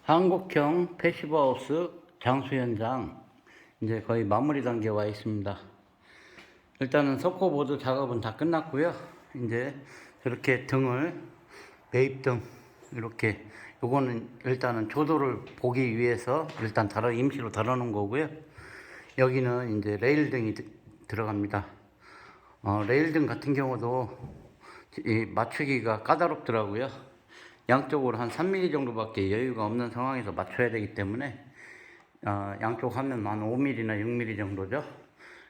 한국형 패시브하우스 장수 현장 이제 거의 마무리 단계에 와 있습니다. 일단은 석고보드 작업은 다 끝났고요. 이제 저렇게 등을 매입등 이렇게 요거는 일단은 조도를 보기 위해서 일단 임시로 달아놓은 거고요. 여기는 이제 레일등이 들어갑니다. 레일등 같은 경우도 이 맞추기가 까다롭더라고요. 양쪽으로 한 3mm 정도밖에 여유가 없는 상황에서 맞춰야 되기 때문에 양쪽 하면 한 5mm나 6mm 정도죠.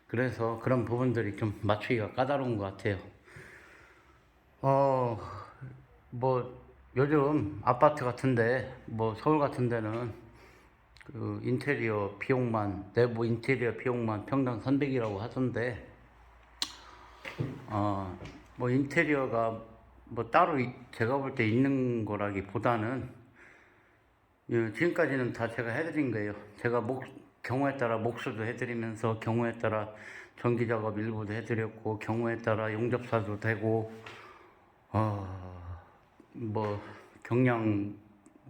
그래서 그런 부분들이 좀 맞추기가 까다로운 것 같아요. 뭐 요즘 아파트 같은데 뭐 서울 같은 데는 그 인테리어 비용만, 내부 인테리어 비용만 평당 300이라고 하던데 뭐 인테리어가 뭐 따로 제가 볼 때 있는 거라기보다는 지금까지는 다 제가 해드린 거예요. 제가 경우에 따라 목수도 해드리면서 경우에 따라 전기 작업 일부도 해드렸고 경우에 따라 용접사도 되고 뭐 경량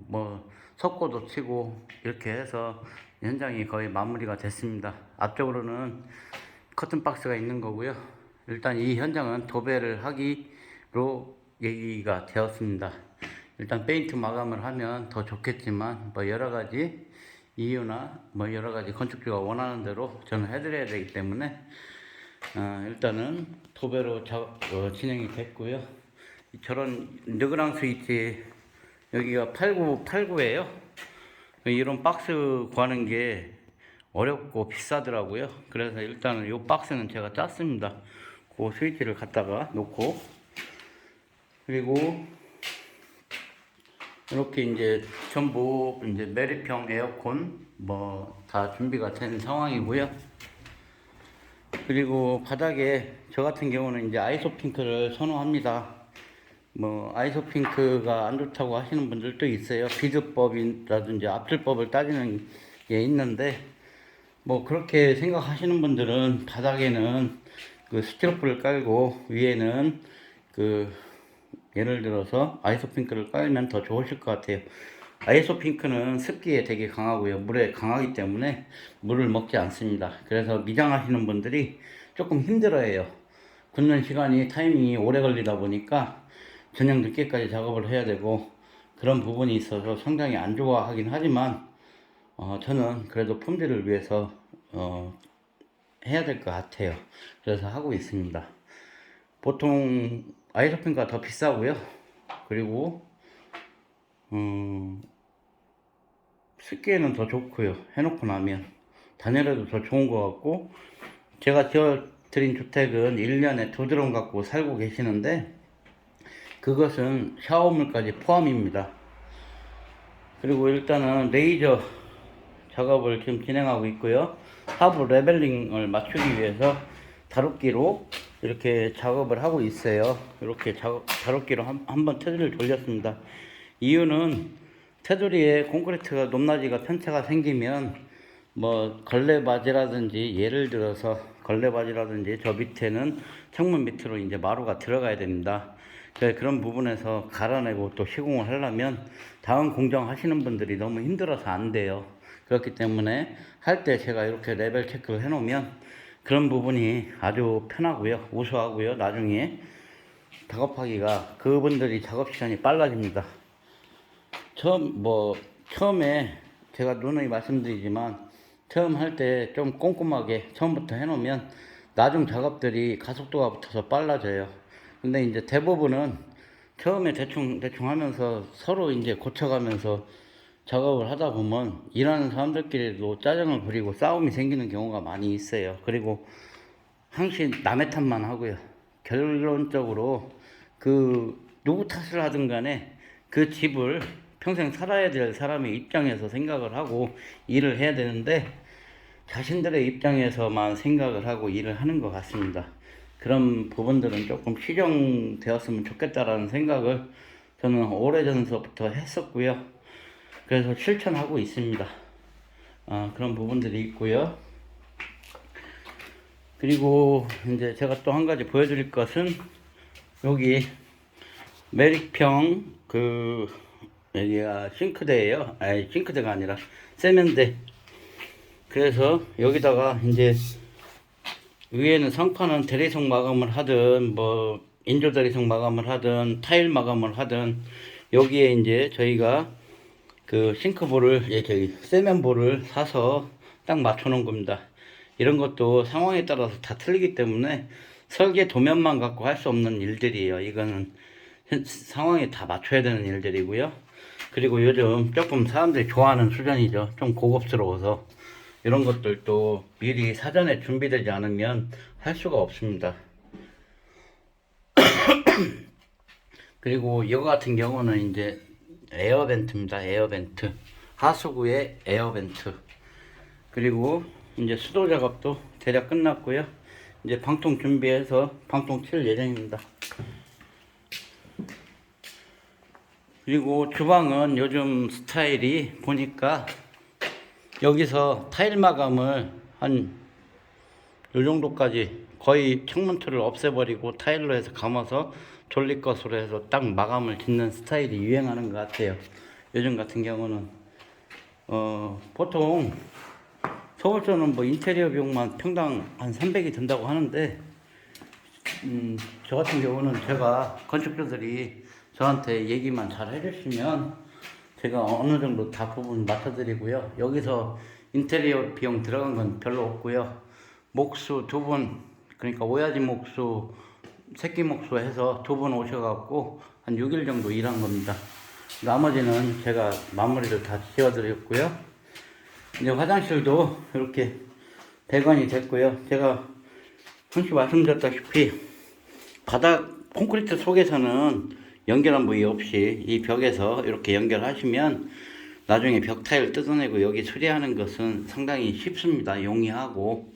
뭐 석고도 치고 이렇게 해서 현장이 거의 마무리가 됐습니다. 앞쪽으로는 커튼 박스가 있는 거고요. 일단 이 현장은 도배를 하기로 얘기가 되었습니다. 일단 페인트 마감을 하면 더 좋겠지만 뭐 여러 가지 이유나 뭐 여러 가지 건축주가 원하는 대로 저는 해드려야 되기 때문에 일단은 도배로 진행이 됐고요. 저런 느그랑 스위치 여기가 8989예요. 이런 박스 구하는 게 어렵고 비싸더라고요. 그래서 일단은 이 박스는 제가 짰습니다. 그 스위치를 갖다가 놓고, 그리고 이렇게 이제 전부 이제 메리평 에어컨 뭐 다 준비가 된 상황이고요. 그리고 바닥에 저 같은 경우는 이제 아이소핑크를 선호합니다. 뭐 아이소핑크가 안 좋다고 하시는 분들도 있어요. 비드법이라든지 앞틀법을 따지는 게 있는데 뭐 그렇게 생각하시는 분들은 바닥에는 그 스티로폴을 깔고 위에는 그 예를 들어서 아이소핑크를 깔면 더 좋으실 것 같아요. 아이소핑크는 습기에 되게 강하고요. 물에 강하기 때문에 물을 먹지 않습니다. 그래서 미장하시는 분들이 조금 힘들어해요. 굳는 시간이 타이밍이 오래 걸리다 보니까 저녁 늦게까지 작업을 해야 되고 그런 부분이 있어서 상당히 안 좋아하긴 하지만 저는 그래도 품질을 위해서 해야 될 것 같아요. 그래서 하고 있습니다. 보통 아이소핑크가 더 비싸고요. 그리고 습기에는 더 좋고요. 해놓고 나면 단열에도 더 좋은 것 같고, 제가 지어드린 주택은 1년에 2드럼 갖고 살고 계시는데 그것은 샤워물까지 포함입니다. 그리고 일단은 레이저 작업을 지금 진행하고 있고요. 하부 레벨링을 맞추기 위해서 다루기로 이렇게 작업을 하고 있어요. 이렇게 다루기로 한번 테두리를 돌렸습니다. 이유는 테두리에 콘크리트가 높낮이가 편차가 생기면 뭐 걸레바지라든지 예를 들어서 걸레바지라든지 저 밑에는 창문 밑으로 이제 마루가 들어가야 됩니다. 그런 부분에서 갈아내고 또 시공을 하려면 다음 공정 하시는 분들이 너무 힘들어서 안 돼요. 그렇기 때문에 할 때 제가 이렇게 레벨 체크를 해 놓으면 그런 부분이 아주 편하고요, 우수하고요. 나중에 작업하기가 그분들이 작업 시간이 빨라집니다. 처음에 제가 누누이 말씀드리지만 처음 할 때 좀 꼼꼼하게 처음부터 해 놓으면 나중 작업들이 가속도가 붙어서 빨라져요. 근데 이제 대부분은 처음에 대충 하면서 서로 이제 고쳐가면서 작업을 하다 보면 일하는 사람들끼리도 짜증을 부리고 싸움이 생기는 경우가 많이 있어요. 그리고 항상 남의 탓만 하고요. 결론적으로 누구 탓을 하든 간에 그 집을 평생 살아야 될 사람의 입장에서 생각을 하고 일을 해야 되는데 자신들의 입장에서만 생각을 하고 일을 하는 것 같습니다. 그런 부분들은 조금 시정되었으면 좋겠다라는 생각을 저는 오래전서부터 했었고요. 그래서 실천하고 있습니다. 그런 부분들이 있고요. 그리고 이제 제가 또 한 가지 보여드릴 것은 여기 메릭평 여기가 싱크대예요. 아니, 싱크대가 아니라 세면대. 그래서 여기다가 이제 위에는 상판은 대리석 마감을 하든 뭐 인조 대리석 마감을 하든 타일 마감을 하든 여기에 이제 저희가 그 싱크볼을 저희 세면볼을 사서 딱 맞춰 놓은 겁니다. 이런 것도 상황에 따라서 다 틀리기 때문에 설계 도면만 갖고 할 수 없는 일들이에요. 이거는 상황에 다 맞춰야 되는 일들이고요. 그리고 요즘 조금 사람들이 좋아하는 수준이죠. 좀 고급스러워서 이런 것들도 미리 사전에 준비되지 않으면 할 수가 없습니다. 그리고 이거 같은 경우는 이제 에어벤트입니다. 에어벤트. 하수구의 에어벤트. 그리고 이제 수도 작업도 대략 끝났고요. 이제 방통 준비해서 방통 칠 예정입니다. 그리고 주방은 요즘 스타일이 보니까 여기서 타일 마감을 한 요 정도까지 거의 창문틀을 없애버리고 타일로 해서 감아서 졸리것으로 해서 딱 마감을 짓는 스타일이 유행하는 것 같아요. 요즘 같은 경우는 보통 서울서는 뭐 인테리어 비용만 평당 한 300이 든다고 하는데 저 같은 경우는 제가 건축주들이 저한테 얘기만 잘 해주시면 제가 어느 정도 다 부분 맞춰드리고요. 여기서 인테리어 비용 들어간 건 별로 없고요. 목수 두 분, 그러니까 오야지 목수, 새끼 목수 해서 두 분 오셔갖고 한 6일 정도 일한 겁니다. 나머지는 제가 마무리를 다 지어드렸고요. 이제 화장실도 이렇게 배관이 됐고요. 제가 항시 말씀드렸다시피 바닥 콘크리트 속에서는 연결한 부위 없이 이 벽에서 이렇게 연결하시면 나중에 벽 타일 뜯어내고 여기 수리하는 것은 상당히 쉽습니다. 용이하고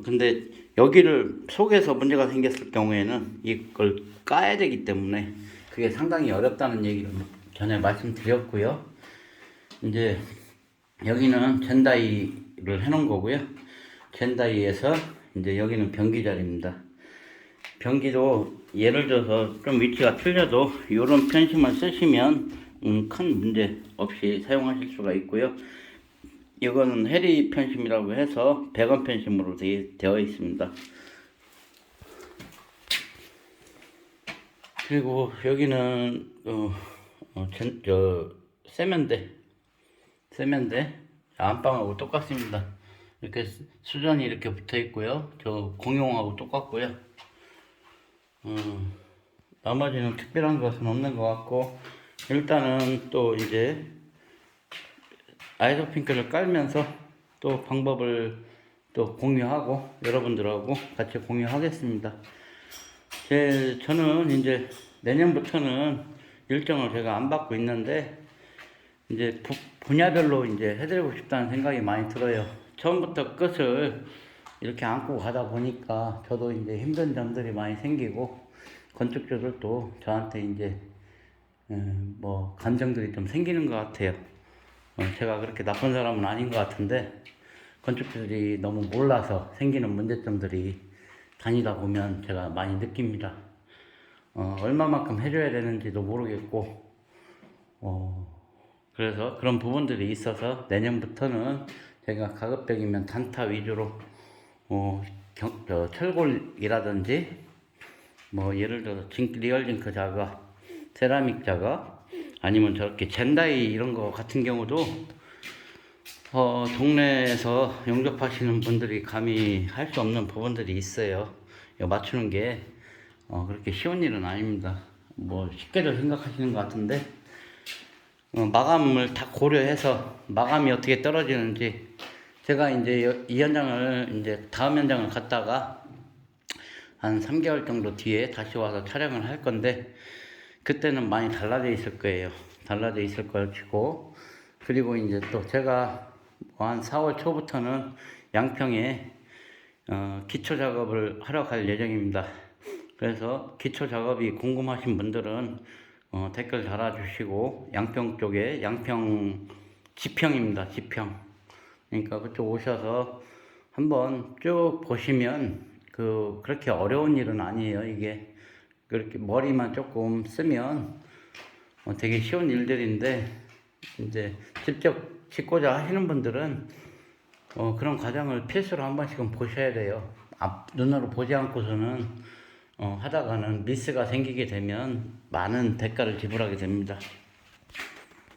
근데 여기를 속에서 문제가 생겼을 경우에는 이걸 까야 되기 때문에 그게 상당히 어렵다는 얘기를 전에 말씀드렸고요. 이제 여기는 젠다이를 해놓은 거고요. 젠다이에서 이제 여기는 변기 자리입니다. 변기도 예를 들어서 좀 위치가 틀려도 이런 편심을 쓰시면 큰 문제 없이 사용하실 수가 있고요. 이거는 해리 편심이라고 해서 배관 편심으로 되어 있습니다. 그리고 여기는 세면대 안방하고 똑같습니다. 이렇게 수전이 이렇게 붙어 있고요. 저 공용하고 똑같고요. 나머지는 특별한 것은 없는 것 같고 일단은 또 이제 아이소핑크를 깔면서 또 방법을 또 공유하고 여러분들하고 같이 공유하겠습니다. 저는 이제 내년부터는 일정을 제가 안 받고 있는데 이제 분야별로 이제 해드리고 싶다는 생각이 많이 들어요. 처음부터 끝을 이렇게 안고 가다 보니까 저도 이제 힘든 점들이 많이 생기고 건축주들도 저한테 이제 뭐 감정들이 좀 생기는 것 같아요. 제가 그렇게 나쁜 사람은 아닌 것 같은데 건축주들이 너무 몰라서 생기는 문제점들이 다니다 보면 제가 많이 느낍니다. 얼마만큼 해줘야 되는지도 모르겠고 그래서 그런 부분들이 있어서 내년부터는 제가 가급적이면 단타 위주로 철골이라든지 뭐 예를 들어서 리얼 징크 작업, 세라믹 작업 아니면 저렇게 젠다이 이런 거 같은 경우도 동네에서 용접하시는 분들이 감히 할 수 없는 부분들이 있어요. 이거 맞추는 게 그렇게 쉬운 일은 아닙니다. 뭐 쉽게도 생각하시는 것 같은데 마감을 다 고려해서 마감이 어떻게 떨어지는지 제가 이제 이 현장을 이제 다음 현장을 갔다가 한 3개월 정도 뒤에 다시 와서 촬영을 할 건데 그때는 많이 달라져 있을 거예요. 달라져 있을 것이고 그리고 이제 또 제가 한 4월 초부터는 양평에 기초 작업을 하러 갈 예정입니다. 그래서 기초 작업이 궁금하신 분들은 댓글 달아주시고 양평 쪽에 양평 지평입니다. 지평. 그러니까 그쪽 오셔서 한번 쭉 보시면 그렇게 어려운 일은 아니에요. 이게 그렇게 머리만 조금 쓰면 되게 쉬운 일들인데 이제 직접 짓고자 하시는 분들은 그런 과정을 필수로 한 번씩은 보셔야 돼요. 눈으로 보지 않고서는 하다가는 미스가 생기게 되면 많은 대가를 지불하게 됩니다.